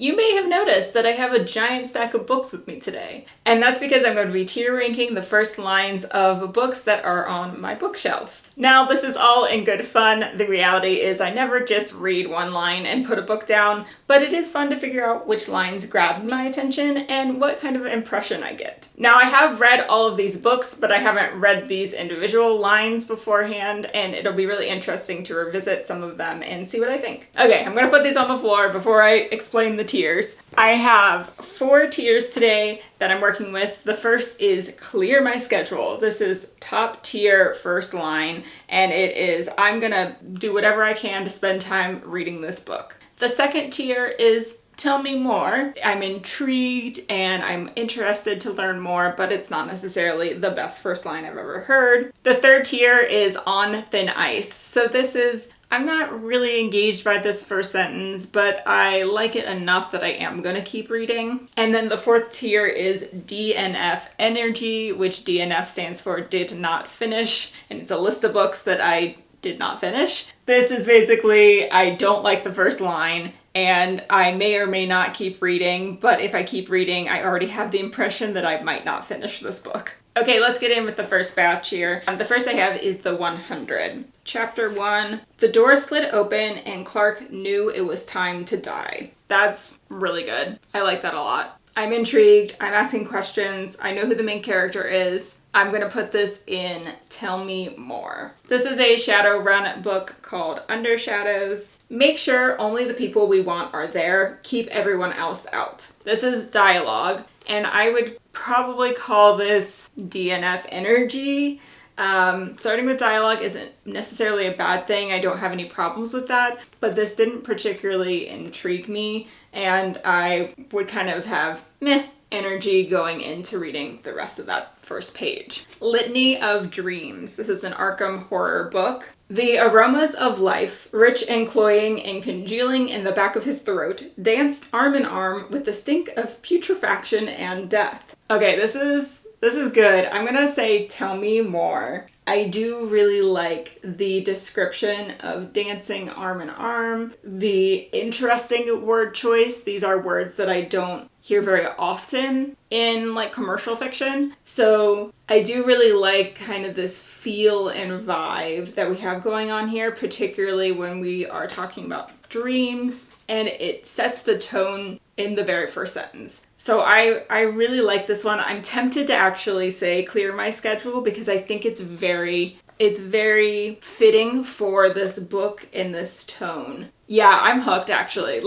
You may have noticed that I have a giant stack of books with me today, and that's because I'm going to be tier ranking the first lines of books that are on my bookshelf. Now, this is all in good fun. The reality is I never just read one line and put a book down, but it is fun to figure out which lines grabbed my attention and what kind of impression I get. Now, I have read all of these books, but I haven't read these individual lines beforehand, and it'll be really interesting to revisit some of them and see what I think. Okay, I'm gonna put these on the floor before I explain the tiers. I have 4 tiers today that I'm working with. The first is clear my schedule. This is top tier first line, and it is I'm gonna do whatever I can to spend time reading this book. The second tier is tell me more. I'm intrigued and I'm interested to learn more, but it's not necessarily the best first line I've ever heard. The third tier is on thin ice. So this is I'm not really engaged by this first sentence, but I like it enough that I am going to keep reading. And then the fourth tier is DNF energy, which DNF stands for did not finish, and it's a list of books that I did not finish. This is basically I don't like the first line, and I may or may not keep reading, but if I keep reading, I already have the impression that I might not finish this book. Okay, let's get in with the first batch here. The first I have is the 100. Chapter 1, the door slid open and Clark knew it was time to die. That's really good. I like that a lot. I'm intrigued, I'm asking questions, I know who the main character is. I'm gonna put this in Tell Me More. This is a Shadowrun book called Under Shadows. Make sure only the people we want are there. Keep everyone else out. This is dialogue, and I would probably call this DNF energy. Starting with dialogue isn't necessarily a bad thing. I don't have any problems with that, but this didn't particularly intrigue me, and I would kind of have meh energy going into reading the rest of that first page. Litany of Dreams. This is an Arkham horror book. The aromas of life, rich and cloying and congealing in the back of his throat, danced arm in arm with the stink of putrefaction and death. Okay, this is good. I'm gonna say tell me more. I do really like the description of dancing arm in arm, the interesting word choice. These are words that I don't hear very often in like commercial fiction. So I do really like kind of this feel and vibe that we have going on here, particularly when we are talking about dreams, and it sets the tone in the very first sentence. So I really like this one. I'm tempted to actually say clear my schedule because I think it's very fitting for this book in this tone. Yeah, I'm hooked actually.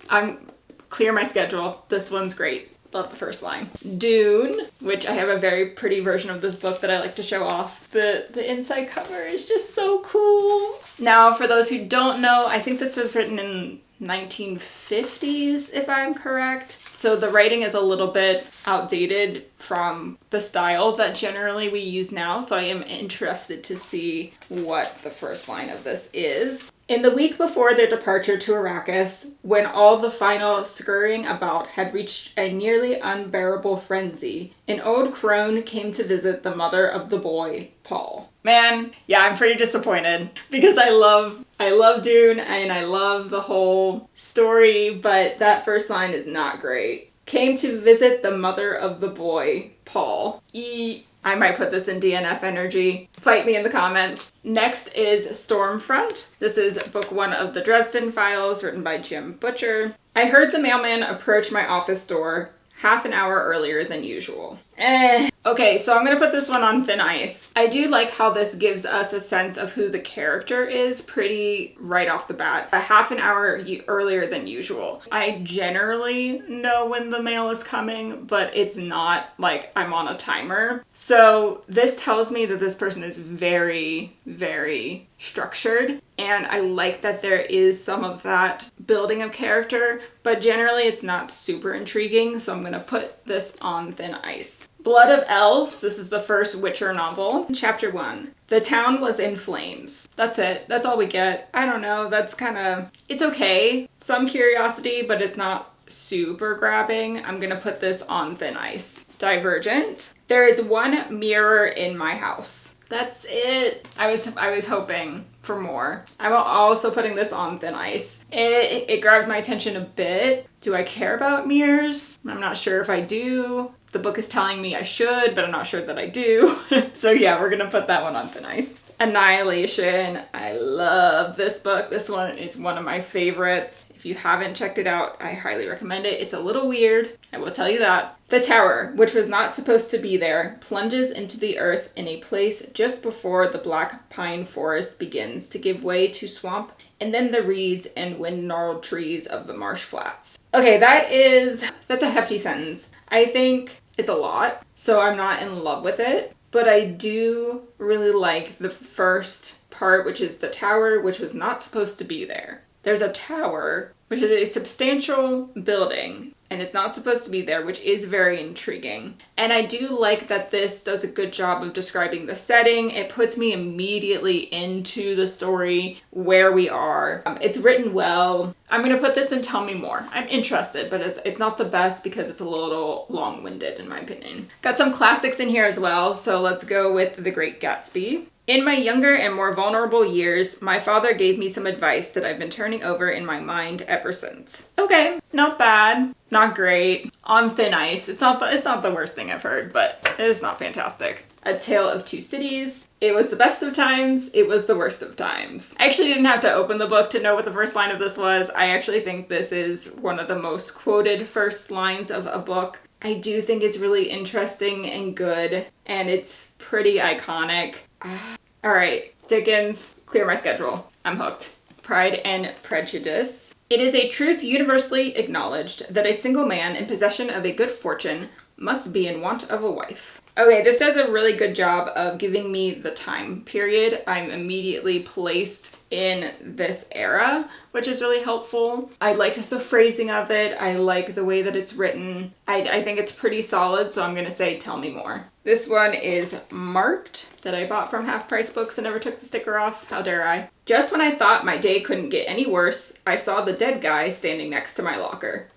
I'm clear my schedule. This one's great. Love the first line. Dune, which I have a very pretty version of this book that I like to show off. The inside cover is just so cool. Now, for those who don't know, I think this was written in 1950s, if I'm correct. So the writing is a little bit outdated from the style that generally we use now. So I am interested to see what the first line of this is. In the week before their departure to Arrakis, when all the final scurrying about had reached a nearly unbearable frenzy, an old crone came to visit the mother of the boy, Paul. Man, yeah, I'm pretty disappointed because I love Dune and I love the whole story, but that first line is not great. Came to visit the mother of the boy, Paul. I might put this in DNF energy. Fight me in the comments. Next is Stormfront. This is book 1 of the Dresden Files, written by Jim Butcher. I heard the mailman approach my office door half an hour earlier than usual. Okay, so I'm gonna put this one on thin ice. I do like how this gives us a sense of who the character is pretty right off the bat. A half an hour earlier than usual. I generally know when the mail is coming, but it's not like I'm on a timer. So this tells me that this person is very, very structured, and I like that there is some of that building of character, but generally it's not super intriguing, so I'm gonna put this on thin ice. Blood of Elves. This is the first Witcher novel. Chapter 1. The town was in flames. That's it. That's all we get. I don't know. That's kind of... It's okay. Some curiosity, but it's not super grabbing. I'm gonna put this on thin ice. Divergent. There is one mirror in my house. That's it. I was hoping for more. I'm also putting this on thin ice. It grabbed my attention a bit. Do I care about mirrors? I'm not sure if I do. The book is telling me I should, but I'm not sure that I do. So yeah, we're gonna put that one on thin ice. Annihilation. I love this book. This one is one of my favorites. If you haven't checked it out, I highly recommend it. It's a little weird, I will tell you that. The tower, which was not supposed to be there, plunges into the earth in a place just before the black pine forest begins to give way to swamp and then the reeds and wind-gnarled trees of the marsh flats. Okay, that's a hefty sentence. I think it's a lot, so I'm not in love with it. But I do really like the first part, which is the tower, which was not supposed to be there. There's a tower, which is a substantial building, and it's not supposed to be there, which is very intriguing. And I do like that this does a good job of describing the setting. It puts me immediately into the story, where we are. It's written well. I'm going to put this in Tell Me More. I'm interested, but it's not the best because it's a little long-winded in my opinion. Got some classics in here as well, so let's go with The Great Gatsby. In my younger and more vulnerable years, my father gave me some advice that I've been turning over in my mind ever since. Okay, not bad, not great, on thin ice. It's not the worst thing I've heard, but it's not fantastic. A Tale of Two Cities. It was the best of times, it was the worst of times. I actually didn't have to open the book to know what the first line of this was. I actually think this is one of the most quoted first lines of a book. I do think it's really interesting and good, and it's pretty iconic. All right, Dickens, clear my schedule. I'm hooked. Pride and Prejudice. It is a truth universally acknowledged that a single man in possession of a good fortune must be in want of a wife. Okay, this does a really good job of giving me the time period. I'm immediately placed in this era, which is really helpful. I like the phrasing of it. I like the way that it's written. I think it's pretty solid, so I'm gonna say Tell Me More. This one is Marked, that I bought from Half Price Books and never took the sticker off. How dare I? Just when I thought my day couldn't get any worse, I saw the dead guy standing next to my locker.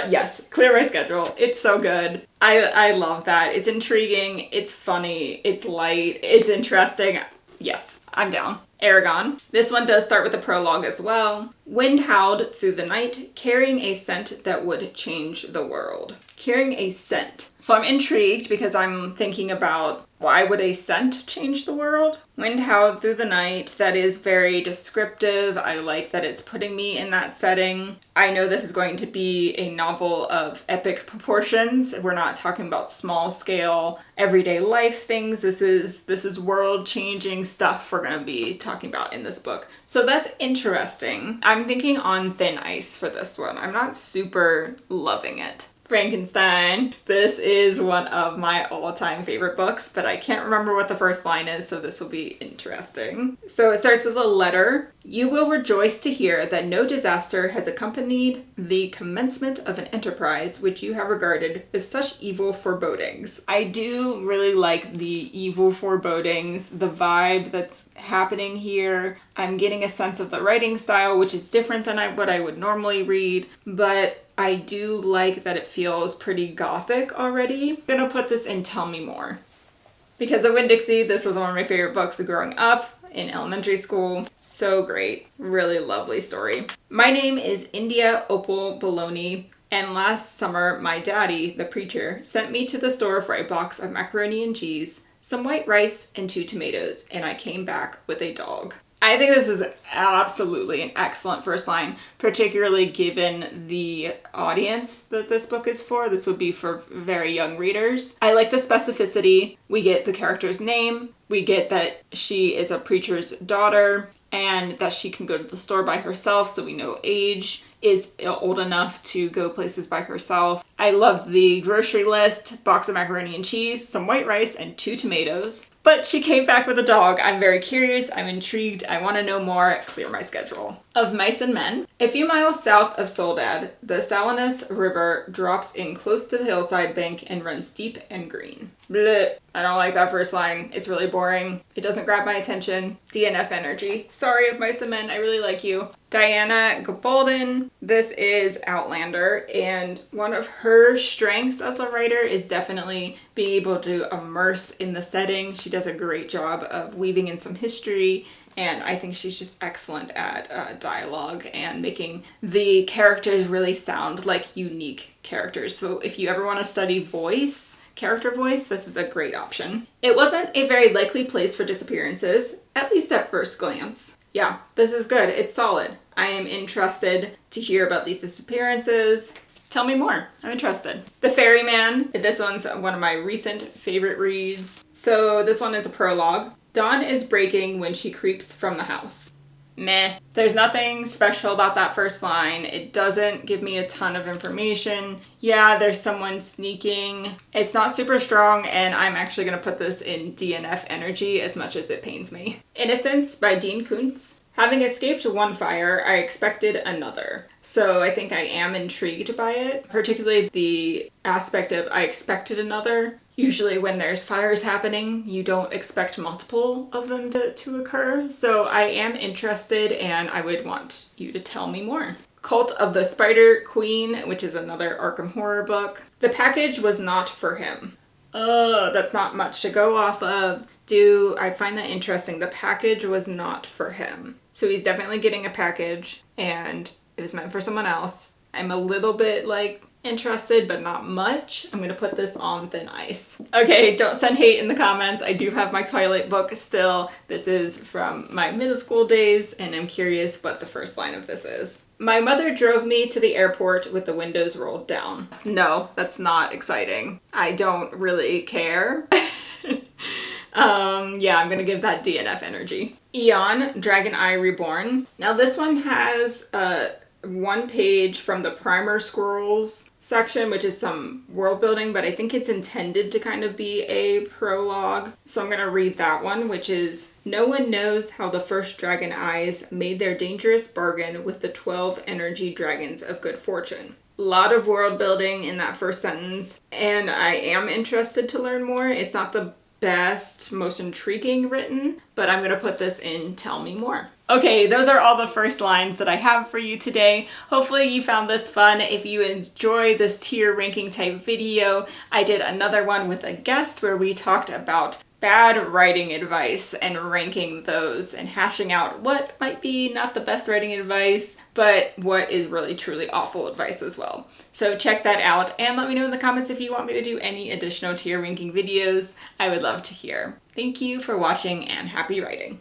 Yes, clear my schedule. It's so good. I love that. It's intriguing, it's funny, it's light, it's interesting. Yes, I'm down. Aragon. This one does start with a prologue as well. Wind howled through the night, carrying a scent that would change the world. Carrying a scent. So I'm intrigued because I'm thinking about, why would a scent change the world? Wind howled through the night. That is very descriptive. I like that it's putting me in that setting. I know this is going to be a novel of epic proportions. We're not talking about small scale, everyday life things. This is world-changing stuff we're going to be talking about in this book. So that's interesting. I'm thinking on thin ice for this one. I'm not super loving it. Frankenstein. This is one of my all-time favorite books, but I can't remember what the first line is, so this will be interesting. So it starts with a letter. You will rejoice to hear that no disaster has accompanied the commencement of an enterprise which you have regarded with such evil forebodings. I do really like the evil forebodings, the vibe that's happening here. I'm getting a sense of the writing style, which is different than what I would normally read, but I do like that it feels pretty gothic already. I'm gonna put this in Tell Me More. Because of Winn-Dixie, this was one of my favorite books growing up in elementary school. So great. Really lovely story. My name is India Opal Bologna, and last summer my daddy, the preacher, sent me to the store for a box of macaroni and cheese, some white rice, and 2 tomatoes, and I came back with a dog. I think this is absolutely an excellent first line, particularly given the audience that this book is for. This would be for very young readers. I like the specificity. We get the character's name. We get that she is a preacher's daughter and that she can go to the store by herself, so we know age, is old enough to go places by herself. I love the grocery list, box of macaroni and cheese, some white rice, and 2 tomatoes. But she came back with a dog. I'm very curious, I'm intrigued, I want to know more. Clear my schedule. Of Mice and Men. A few miles south of Soledad, the Salinas River drops in close to the hillside bank and runs deep and green. Blech. I don't like that first line. It's really boring. It doesn't grab my attention. DNF energy. Sorry, Of Mice and Men. I really like you. Diana Gabaldon. This is Outlander, and one of her strengths as a writer is definitely being able to immerse in the setting. She does a great job of weaving in some history, and I think she's just excellent at dialogue and making the characters really sound like unique characters. So if you ever want to study character voice, this is a great option. It wasn't a very likely place for disappearances, at least at first glance. Yeah, this is good. It's solid. I am interested to hear about these disappearances. Tell me more. I'm interested. The Ferryman. This one's one of my recent favorite reads. So this one is a prologue. Dawn is breaking when she creeps from the house. Meh. There's nothing special about that first line. It doesn't give me a ton of information. Yeah, there's someone sneaking. It's not super strong, and I'm actually going to put this in DNF energy as much as it pains me. Innocence by Dean Koontz. Having escaped one fire, I expected another. So I think I am intrigued by it, particularly the aspect of I expected another. Usually when there's fires happening, you don't expect multiple of them to occur. So I am interested, and I would want you to tell me more. Cult of the Spider Queen, which is another Arkham horror book. The package was not for him. That's not much to go off of. I find that interesting. The package was not for him. So he's definitely getting a package, and it was meant for someone else. I'm a little bit interested, but not much. I'm gonna put this on thin ice. Okay, don't send hate in the comments. I do have my Twilight book still. This is from my middle school days, and I'm curious what the first line of this is. My mother drove me to the airport with the windows rolled down. No, that's not exciting. I don't really care. Yeah, I'm gonna give that DNF energy. Eon, Dragon Eye Reborn. Now this one has one page from the Primer Scrolls section, which is some world building, but I think it's intended to kind of be a prologue. So I'm gonna read that one, which is, no one knows how the first dragon eyes made their dangerous bargain with the 12 energy dragons of good fortune. A lot of world building in that first sentence, and I am interested to learn more. It's not the best, most intriguing written, but I'm gonna put this in Tell Me More. Okay, those are all the first lines that I have for you today. Hopefully you found this fun. If you enjoy this tier ranking type video, I did another one with a guest where we talked about bad writing advice and ranking those and hashing out what might be not the best writing advice, but what is really truly awful advice as well. So check that out and let me know in the comments if you want me to do any additional tier ranking videos. I would love to hear. Thank you for watching and happy writing.